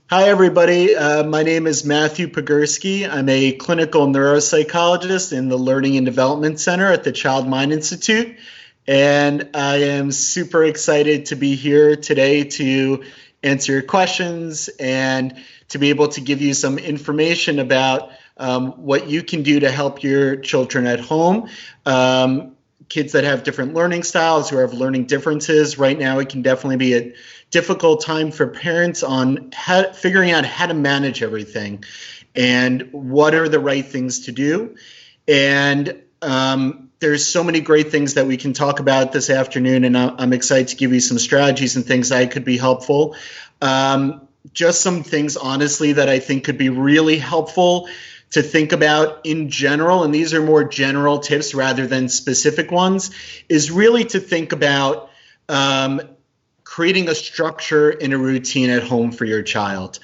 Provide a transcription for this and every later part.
Hi, everybody. My name is Matthew Pogorski. I'm a clinical neuropsychologist in the Learning and Development Center at the Child Mind Institute. And I am super excited to be here today to answer your questions and to be able to give you some information about what you can do to help your children at home. Kids that have different learning styles or have learning differences. Right now, it can definitely be a difficult time for parents on figuring out how to manage everything and what are the right things to do. And there's so many great things that we can talk about this afternoon, and I'm excited to give you some strategies and things that could be helpful. Just some things, honestly, that I think could be really helpful to think about in general, and these are more general tips rather than specific ones, is really to think about creating a structure and a routine at home for your child.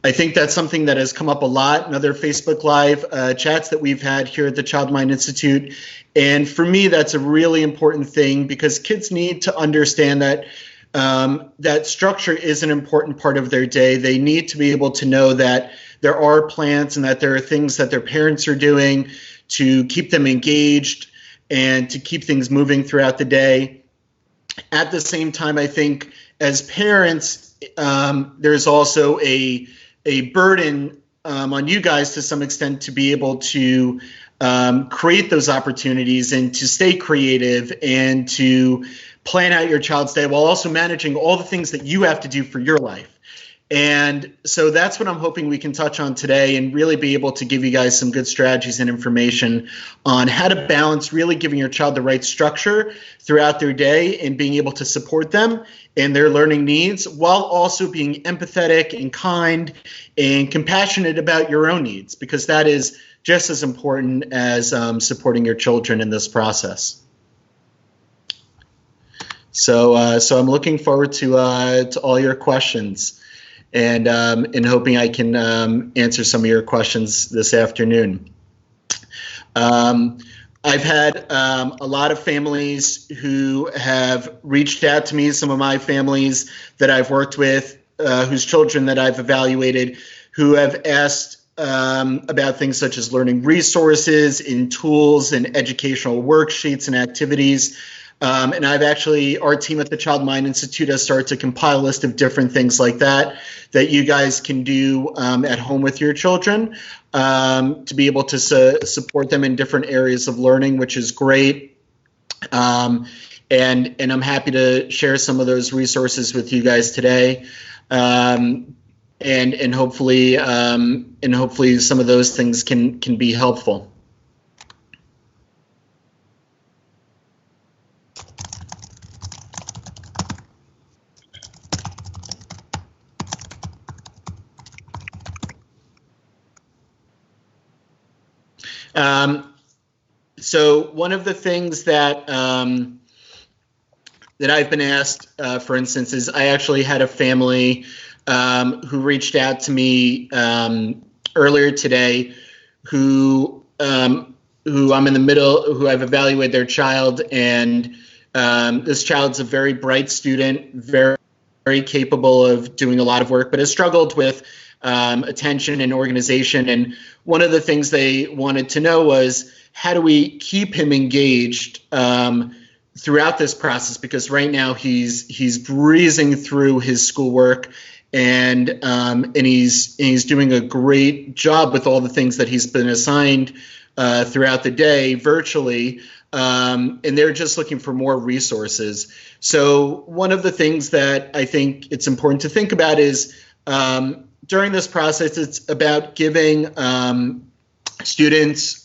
I think that's something that has come up a lot in other Facebook Live chats that we've had here at the Child Mind Institute. And for me, that's a really important thing because kids need to understand that that structure is an important part of their day. They need to be able to know that there are plans and that there are things that their parents are doing to keep them engaged and to keep things moving throughout the day. At the same time, I think as parents, there's also a burden on you guys to some extent to be able to create those opportunities and to stay creative and to plan out your child's day while also managing all the things that you have to do for your life. And so that's what I'm hoping we can touch on today and really be able to give you guys some good strategies and information on how to balance really giving your child the right structure throughout their day and being able to support them and their learning needs while also being empathetic and kind and compassionate about your own needs, because that is just as important as supporting your children in this process. So I'm looking forward to all your questions. And hoping I can answer some of your questions this afternoon. I've had a lot of families who have reached out to me, some of my families that I've worked with, whose children that I've evaluated, who have asked about things such as learning resources and tools and educational worksheets and activities. And our team at the Child Mind Institute has started to compile a list of different things like that you guys can do at home with your children to be able to support them in different areas of learning, which is great. And I'm happy to share some of those resources with you guys today. And hopefully some of those things can be helpful. So one of the things that I've been asked, for instance, is I actually had a family who reached out to me earlier today, who I'm in the middle, who I've evaluated their child, and this child's a very bright student, very, very capable of doing a lot of work, but has struggled with attention and organization. And one of the things they wanted to know was, how do we keep him engaged throughout this process? Because right now he's breezing through his schoolwork and he's doing a great job with all the things that he's been assigned throughout the day virtually. And they're just looking for more resources. So one of the things that I think it's important to think about is during this process, it's about giving students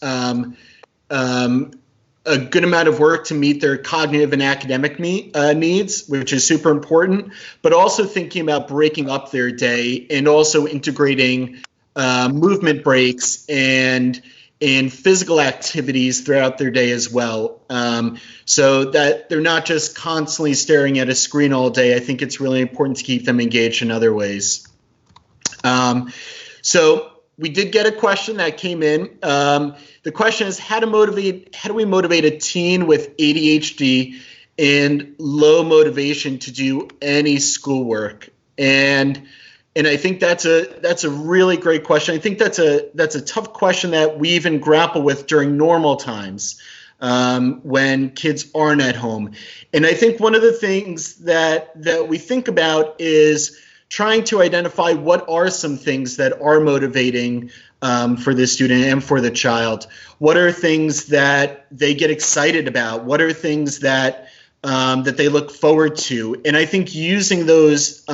a good amount of work to meet their cognitive and academic needs, which is super important, but also thinking about breaking up their day and also integrating movement breaks and physical activities throughout their day as well, so that they're not just constantly staring at a screen all day. I think it's really important to keep them engaged in other ways. So we did get a question that came in. The question is how do we motivate a teen with ADHD and low motivation to do any schoolwork? And And I think that's a really great question. I think that's a tough question that we even grapple with during normal times, when kids aren't at home. And I think one of the things that we think about is trying to identify what are some things that are motivating for the student and for the child. What are things that they get excited about? What are things that that they look forward to? And I think using those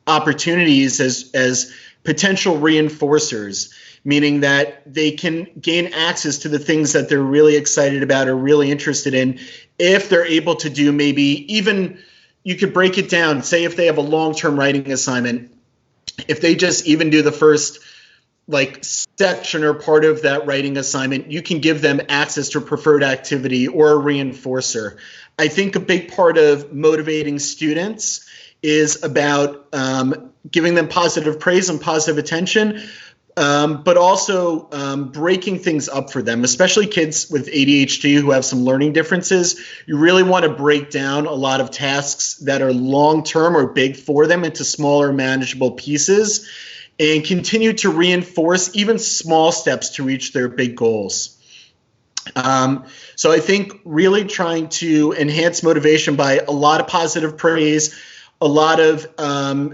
opportunities as potential reinforcers, meaning that they can gain access to the things that they're really excited about or really interested in, if they're able to do, maybe even, you could break it down, say if they have a long-term writing assignment, if they just even do the first section or part of that writing assignment, you can give them access to a preferred activity or a reinforcer. I think a big part of motivating students is about giving them positive praise and positive attention, but also breaking things up for them, especially kids with ADHD who have some learning differences. You really want to break down a lot of tasks that are long-term or big for them into smaller, manageable pieces, and continue to reinforce even small steps to reach their big goals. So I think really trying to enhance motivation by a lot of positive praise, a lot of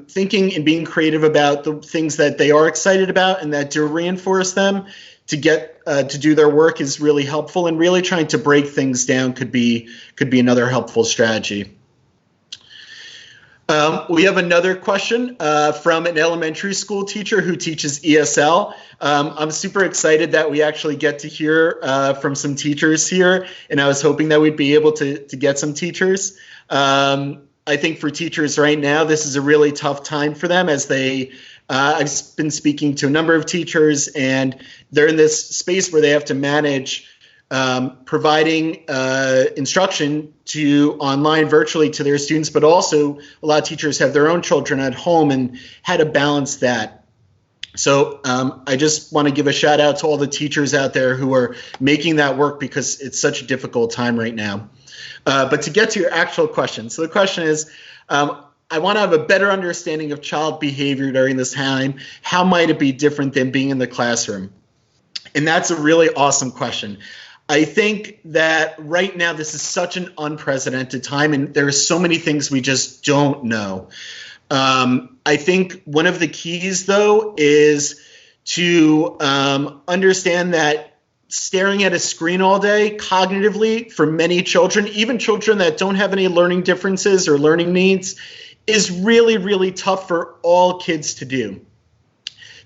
thinking and being creative about the things that they are excited about and that do reinforce them to get to do their work is really helpful, and really trying to break things down could be another helpful strategy. We have another question from an elementary school teacher who teaches ESL. I'm super excited that we actually get to hear from some teachers here, and I was hoping that we'd be able to get some teachers. I think for teachers right now, this is a really tough time for them, as they, I've been speaking to a number of teachers, and they're in this space where they have to manage providing instruction to online virtually to their students, but also a lot of teachers have their own children at home and how to balance that. So I just want to give a shout out to all the teachers out there who are making that work, because it's such a difficult time right now. But to get to your actual question, so the question is, I want to have a better understanding of child behavior during this time. How might it be different than being in the classroom? And that's a really awesome question. I think that right now this is such an unprecedented time, and there are so many things we just don't know. I think one of the keys, though, is to understand that staring at a screen all day cognitively for many children, even children that don't have any learning differences or learning needs, is really, really tough for all kids to do.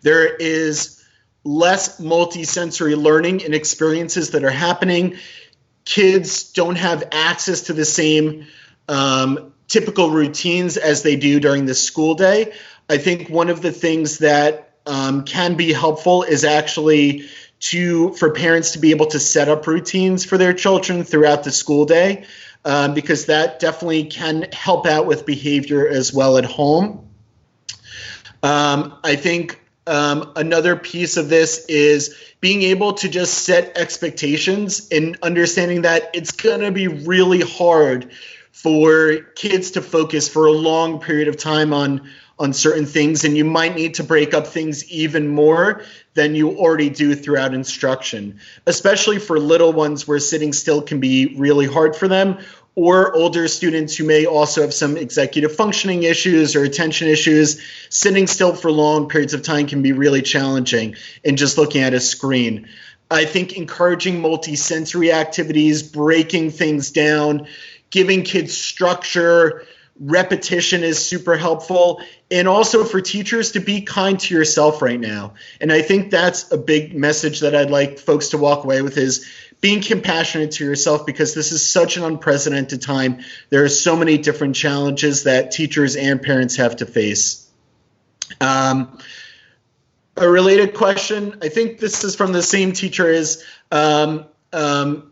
There is less multi-sensory learning and experiences that are happening. Kids don't have access to the same typical routines as they do during the school day. I think one of the things that can be helpful is actually for parents to be able to set up routines for their children throughout the school day, because that definitely can help out with behavior as well at home. I think another piece of this is being able to just set expectations and understanding that it's going to be really hard for kids to focus for a long period of time on certain things, and you might need to break up things even more than you already do throughout instruction, especially for little ones where sitting still can be really hard for them, or older students who may also have some executive functioning issues or attention issues. Sitting still for long periods of time can be really challenging in just looking at a screen. I think encouraging multi-sensory activities, breaking things down, giving kids structure, repetition is super helpful, and also for teachers to be kind to yourself right now. And I think that's a big message that I'd like folks to walk away with, is being compassionate to yourself, because this is such an unprecedented time. There are so many different challenges that teachers and parents have to face. A related question, I think this is from the same teacher, is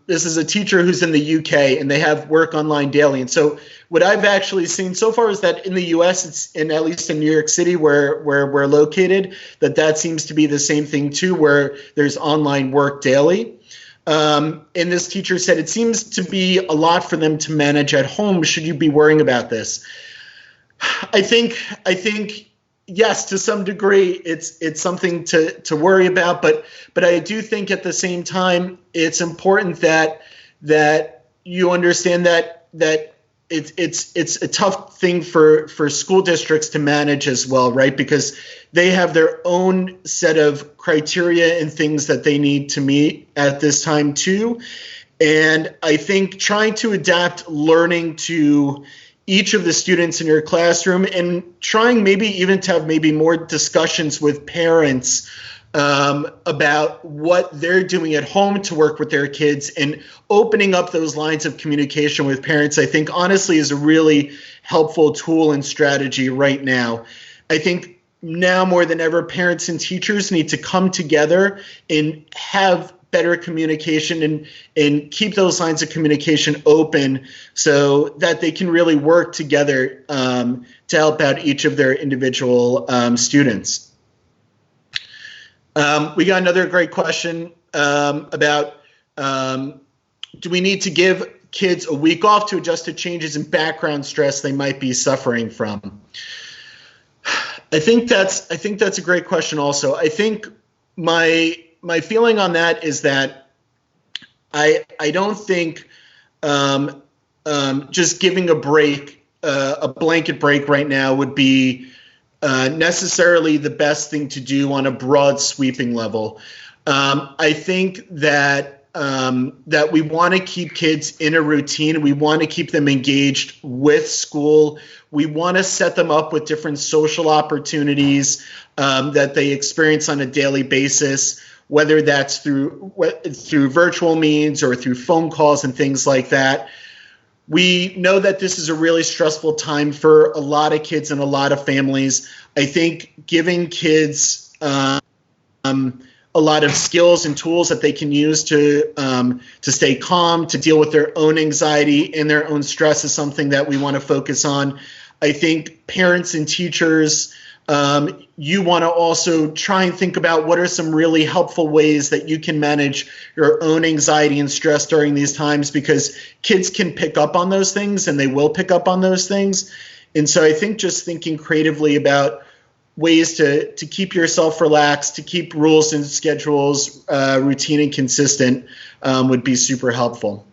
this is a teacher who's in the UK, and they have work online daily. And so what I've actually seen so far is that in the US, it's at least in New York City where we're located, that seems to be the same thing too, where there's online work daily. And this teacher said it seems to be a lot for them to manage at home. Should you be worrying about this? I think yes, to some degree, it's something to worry about, but I do think at the same time it's important that you understand that it's a tough thing for school districts to manage as well, right? Because they have their own set of criteria and things that they need to meet at this time too. And I think trying to adapt learning to each of the students in your classroom and trying maybe even to have maybe more discussions with parents about what they're doing at home to work with their kids and opening up those lines of communication with parents, I think honestly is a really helpful tool and strategy right now. I think now more than ever, parents and teachers need to come together and have better communication and keep those lines of communication open so that they can really work together to help out each of their individual students. We got another great question about do we need to give kids a week off to adjust to changes in background stress they might be suffering from? I think that's a great question also. I think my feeling on that is that I don't think just giving a break, a blanket break right now would be necessarily the best thing to do on a broad sweeping level. I think that we want to keep kids in a routine. We want to keep them engaged with school. We want to set them up with different social opportunities that they experience on a daily basis, whether that's through virtual means or through phone calls and things like that. We know that this is a really stressful time for a lot of kids and a lot of families. I think giving kids a lot of skills and tools that they can use to stay calm, to deal with their own anxiety and their own stress is something that we want to focus on. I think parents and teachers, you want to also try and think about what are some really helpful ways that you can manage your own anxiety and stress during these times, because kids can pick up on those things and they will pick up on those things. And so I think just thinking creatively about ways to keep yourself relaxed, to keep rules and schedules routine and consistent would be super helpful.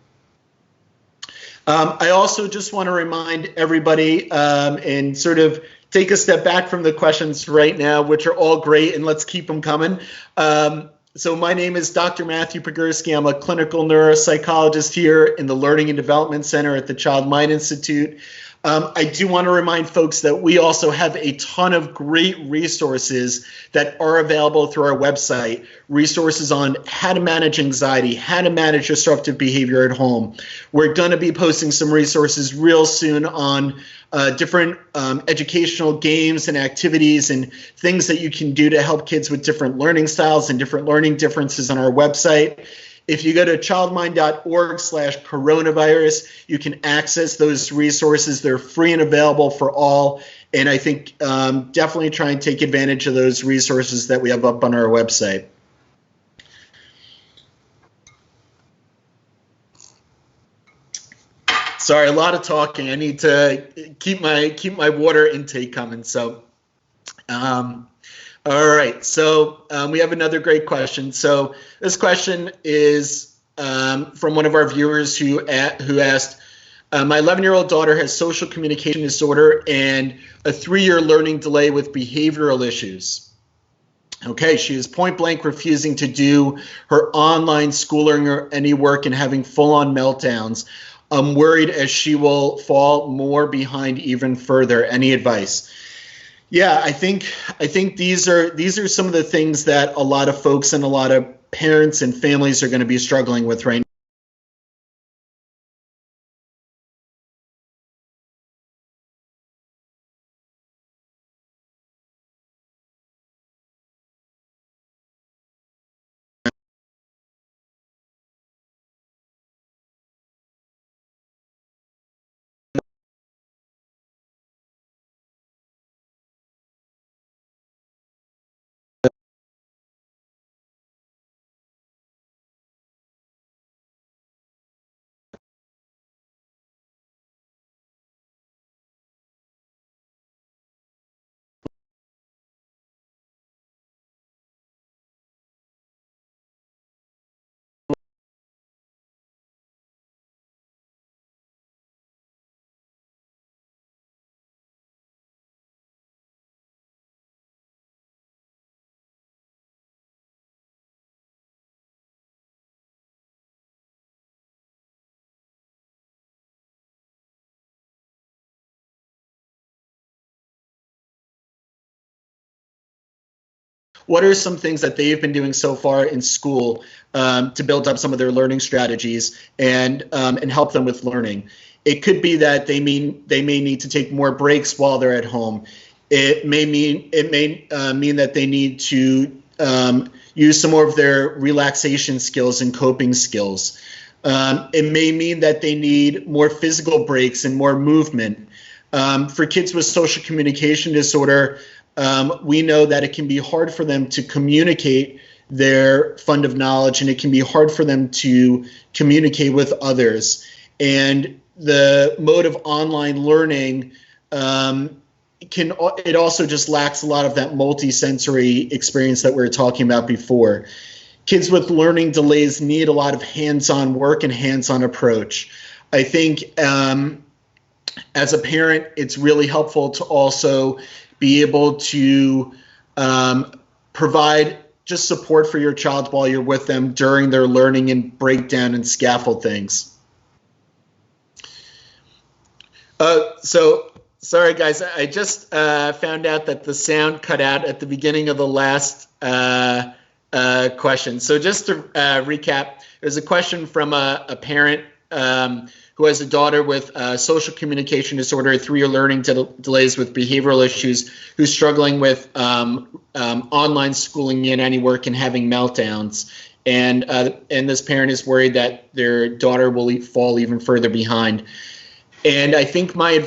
I also just want to remind everybody and sort of take a step back from the questions right now, which are all great, and let's keep them coming. So my name is Dr. Matthew Pogorski. I'm a clinical neuropsychologist here in the Learning and Development Center at the Child Mind Institute. I do want to remind folks that we also have a ton of great resources that are available through our website. Resources on how to manage anxiety, how to manage disruptive behavior at home. We're going to be posting some resources real soon on different educational games and activities and things that you can do to help kids with different learning styles and different learning differences on our website. If you go to childmind.org/coronavirus, you can access those resources. They're free and available for all. And I think definitely try and take advantage of those resources that we have up on our website. Sorry, a lot of talking. I need to keep my water intake coming. So, all right. So we have another great question. So this question is from one of our viewers who asked, my 11-year-old daughter has social communication disorder and a 3-year learning delay with behavioral issues. Okay, she is point blank refusing to do her online schooling or any work and having full-on meltdowns. I'm worried as she will fall more behind even further. Any advice? Yeah, I think these are some of the things that a lot of folks and a lot of parents and families are going to be struggling with right now. what are some things that they've been doing so far in school to build up some of their learning strategies and help them with learning. It could be that they may need to take more breaks while they're at home. It may mean that they need to use some more of their relaxation skills and coping skills. It may mean that they need more physical breaks and more movement. For kids with social communication disorder, we know that it can be hard for them to communicate their fund of knowledge, and it can be hard for them to communicate with others. And the mode of online learning it also just lacks a lot of that multisensory experience that we were talking about before. Kids with learning delays need a lot of hands-on work and hands-on approach. I think as a parent, it's really helpful to also be able to provide just support for your child while you're with them during their learning and break down and scaffold things. So sorry guys, I just found out that the sound cut out at the beginning of the last question. So just to recap, there's a question from a parent who has a daughter with social communication disorder, 3-year learning delays with behavioral issues, who's struggling with online schooling in any work and having meltdowns. And this parent is worried that their daughter will fall even further behind. And I think my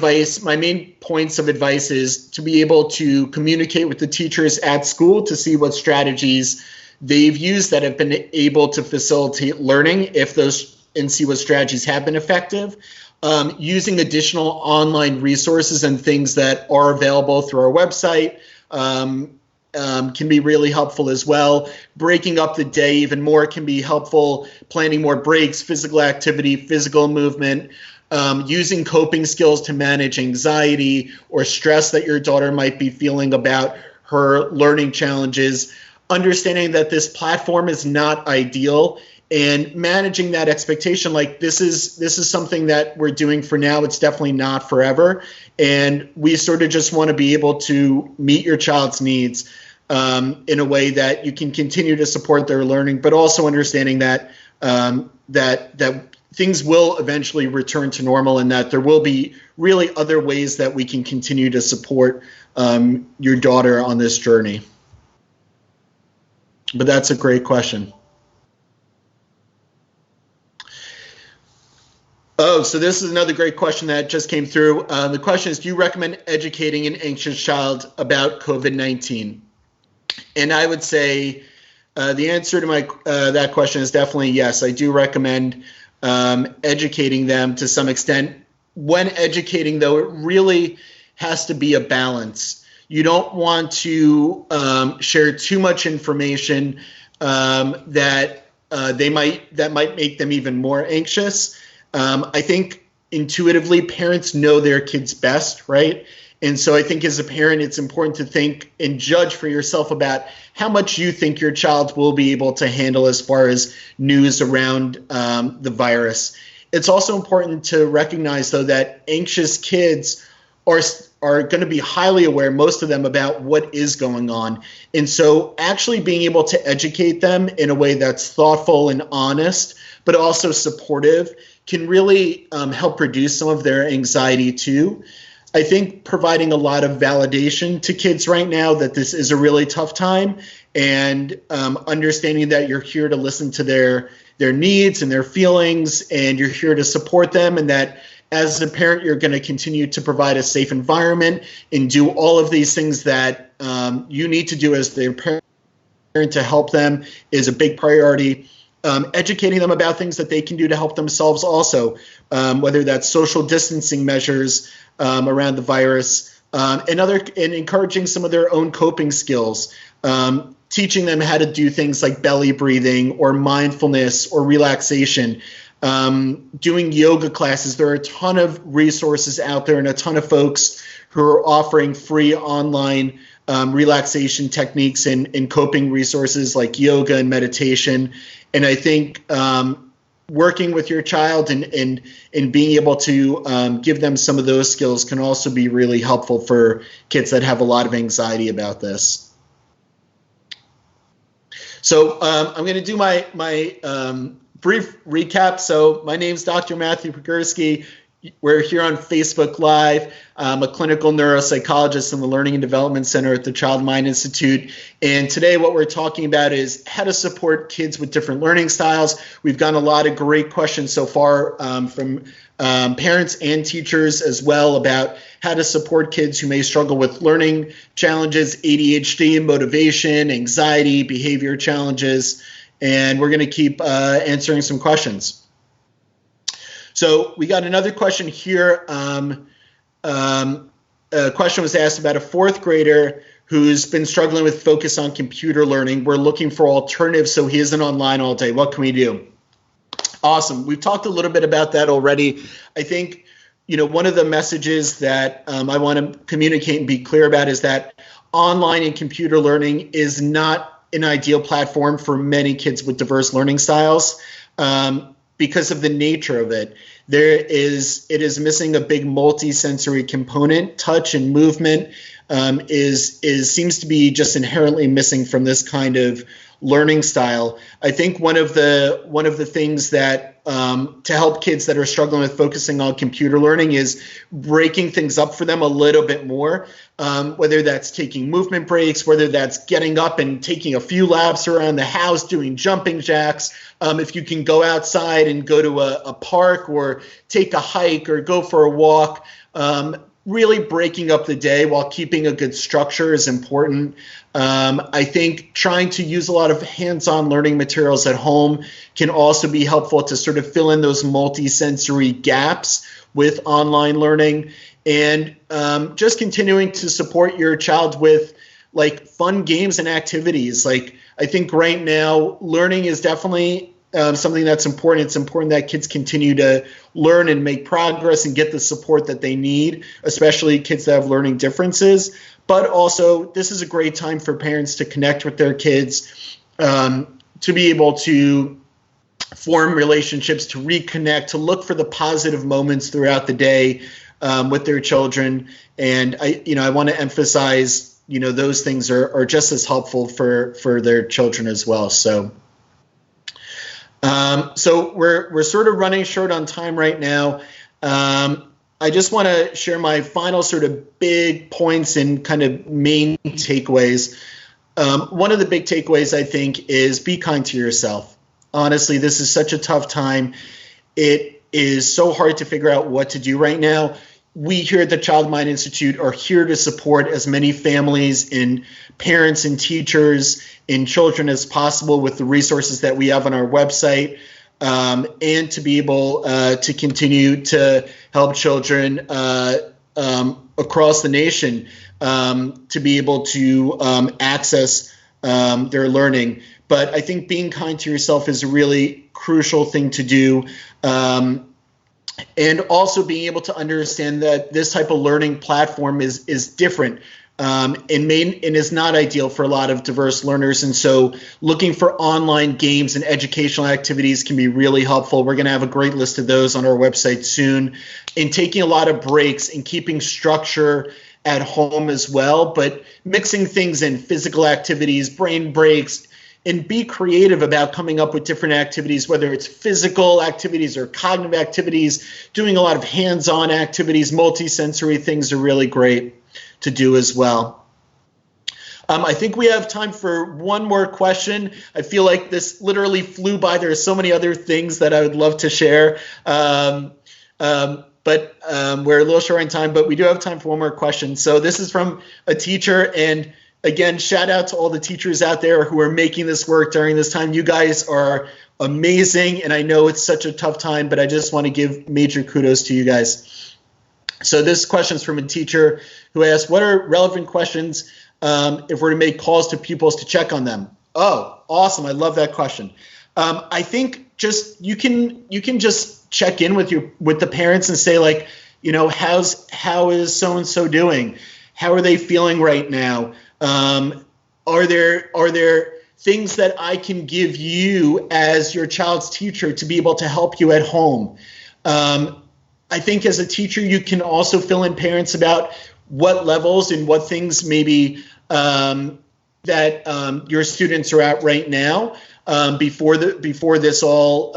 main points of advice is to be able to communicate with the teachers at school to see what strategies they've used that have been able to facilitate learning, and see what strategies have been effective. Using additional online resources and things that are available through our website can be really helpful as well. Breaking up the day even more can be helpful. Planning more breaks, physical activity, physical movement. Using coping skills to manage anxiety or stress that your daughter might be feeling about her learning challenges, understanding that this platform is not ideal and managing that expectation. Like this is something that we're doing for now. It's definitely not forever. And we sort of just want to be able to meet your child's needs in a way that you can continue to support their learning, but also understanding that that things will eventually return to normal and that there will be really other ways that we can continue to support your daughter on this journey. But that's a great question. Oh, so this is another great question that just came through. The question is, do you recommend educating an anxious child about COVID-19? And I would say the answer to that question is definitely yes. I do recommend educating them to some extent. When educating, though, it really has to be a balance. You don't want to share too much information that might make them even more anxious. I think intuitively parents know their kids best, right? And so I think as a parent, it's important to think and judge for yourself about how much you think your child will be able to handle as far as news around the virus. It's also important to recognize, though, that anxious kids are going to be highly aware, most of them, about what is going on. And so actually being able to educate them in a way that's thoughtful and honest, but also supportive, can really help reduce some of their anxiety too. I think providing a lot of validation to kids right now that this is a really tough time, and understanding that you're here to listen to their needs and their feelings, and you're here to support them, and that as a parent, you're going to continue to provide a safe environment and do all of these things that you need to do as their parent to help them is a big priority. Educating them about things that they can do to help themselves also, whether that's social distancing measures around the virus, and encouraging some of their own coping skills, teaching them how to do things like belly breathing or mindfulness or relaxation, doing yoga classes. There are a ton of resources out there and a ton of folks who are offering free online relaxation techniques and coping resources like yoga and meditation. And I think working with your child and being able to give them some of those skills can also be really helpful for kids that have a lot of anxiety about this. So I'm going to do my brief recap. So my name is Dr. Matthew Pogorski. We're here on Facebook Live. I'm a clinical neuropsychologist in the Learning and Development Center at the Child Mind Institute. And today what we're talking about is how to support kids with different learning styles. We've gotten a lot of great questions so far from parents and teachers as well about how to support kids who may struggle with learning challenges, ADHD, motivation, anxiety, behavior challenges. And we're going to keep answering some questions. So we got another question here. A question was asked about a fourth grader who's been struggling with focus on computer learning. We're looking for alternatives so he isn't online all day. What can we do? Awesome. We've talked a little bit about that already. I think, one of the messages that I want to communicate and be clear about is that online and computer learning is not an ideal platform for many kids with diverse learning styles. Because of the nature of it. It is missing a big multi-sensory component. Touch and movement seems to be just inherently missing from this kind of learning style. I think one of the things that to help kids that are struggling with focusing on computer learning is breaking things up for them a little bit more, whether that's taking movement breaks, whether that's getting up and taking a few laps around the house, doing jumping jacks. If you can go outside and go to a park or take a hike or go for a walk, really breaking up the day while keeping a good structure is important. I think trying to use a lot of hands-on learning materials at home can also be helpful to sort of fill in those multi-sensory gaps with online learning, and just continuing to support your child with like fun games and activities. Like I think right now learning is definitely something that's important. It's important that kids continue to learn and make progress and get the support that they need, especially kids that have learning differences. But also, this is a great time for parents to connect with their kids, to be able to form relationships, to reconnect, to look for the positive moments throughout the day with their children. And I want to emphasize, those things are just as helpful for their children as well. So we're sort of running short on time right now. I just want to share my final sort of big points and kind of main takeaways. One of the big takeaways, I think, is be kind to yourself. Honestly, this is such a tough time. It is so hard to figure out what to do right now. We here at the Child Mind Institute are here to support as many families and parents and teachers and children as possible with the resources that we have on our website, and to be able to continue to help children across the nation to be able to access their learning. But I think being kind to yourself is a really crucial thing to do. And also being able to understand that this type of learning platform is different and is not ideal for a lot of diverse learners. And so looking for online games and educational activities can be really helpful. We're going to have a great list of those on our website soon. And taking a lot of breaks and keeping structure at home as well, but mixing things in, physical activities, brain breaks, and be creative about coming up with different activities, whether it's physical activities or cognitive activities. Doing a lot of hands-on activities, multi-sensory things are really great to do as well. I think we have time for one more question. I feel like this literally flew by. There are so many other things that I would love to share, but we're a little short on time, but we do have time for one more question. So this is from a teacher, and again, shout out to all the teachers out there who are making this work during this time. You guys are amazing, and I know it's such a tough time, but I just want to give major kudos to you guys. So this question is from a teacher who asked, what are relevant questions if we're to make calls to pupils to check on them? Oh, awesome. I love that question. I think just you can just check in with the parents and say, like, how is so-and-so doing? How are they feeling right now? Are there things that I can give you as your child's teacher to be able to help you at home? I think as a teacher, you can also fill in parents about what levels and what things maybe that your students are at right now, before this all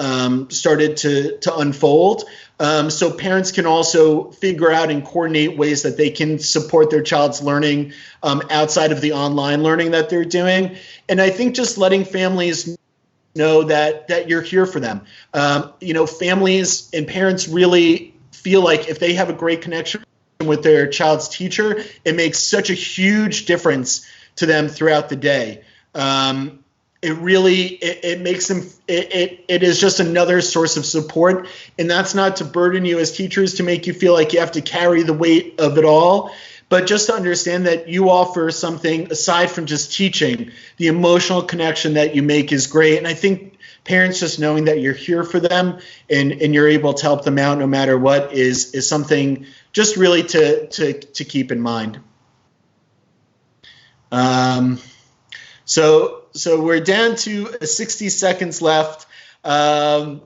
started to unfold. So parents can also figure out and coordinate ways that they can support their child's learning outside of the online learning that they're doing. And I think just letting families know that you're here for them. Families and parents really feel like if they have a great connection with their child's teacher, it makes such a huge difference to them throughout the day. It makes them, it is just another source of support. And that's not to burden you as teachers, to make you feel like you have to carry the weight of it all, but just to understand that you offer something aside from just teaching. The emotional connection that you make is great. And I think parents just knowing that you're here for them and you're able to help them out no matter what is something just really to keep in mind. So we're down to 60 seconds left. I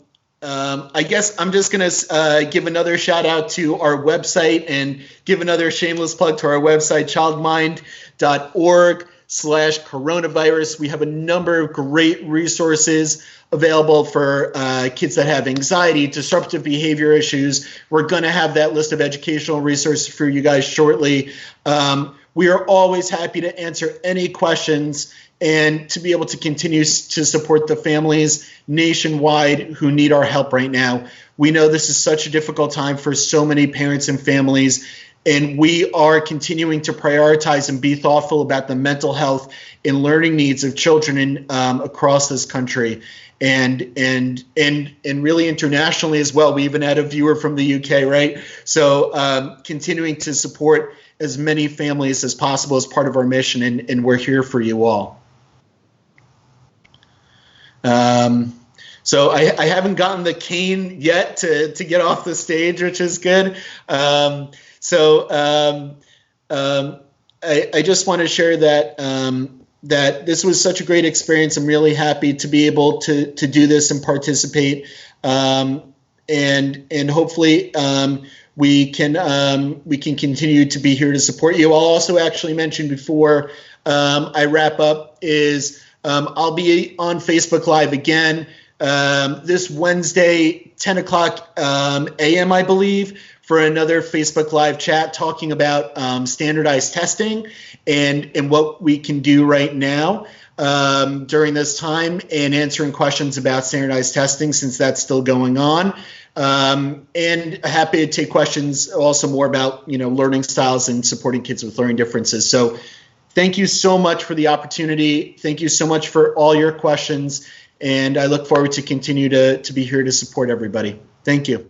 guess I'm just going to give another shout out to our website and give another shameless plug to our website, childmind.org/coronavirus. We have a number of great resources available for kids that have anxiety, disruptive behavior issues. We're going to have that list of educational resources for you guys shortly. We are always happy to answer any questions and to be able to continue to support the families nationwide who need our help right now. We know this is such a difficult time for so many parents and families, and we are continuing to prioritize and be thoughtful about the mental health and learning needs of children across this country, and really internationally as well. We even had a viewer from the UK, right? So continuing to support as many families as possible as part of our mission, and we're here for you all. So I haven't gotten the cane yet to get off the stage, which is good. I just want to share that that this was such a great experience. I'm really happy to be able to do this and participate, and hopefully we can continue to be here to support you. I'll also actually mention before I wrap up is I'll be on Facebook Live again this Wednesday, 10 o'clock a.m., I believe, for another Facebook Live chat talking about standardized testing and what we can do right now during this time, and answering questions about standardized testing since that's still going on. And happy to take questions also more about learning styles and supporting kids with learning differences. So thank you so much for the opportunity. Thank you so much for all your questions. And I look forward to continue to be here to support everybody. Thank you.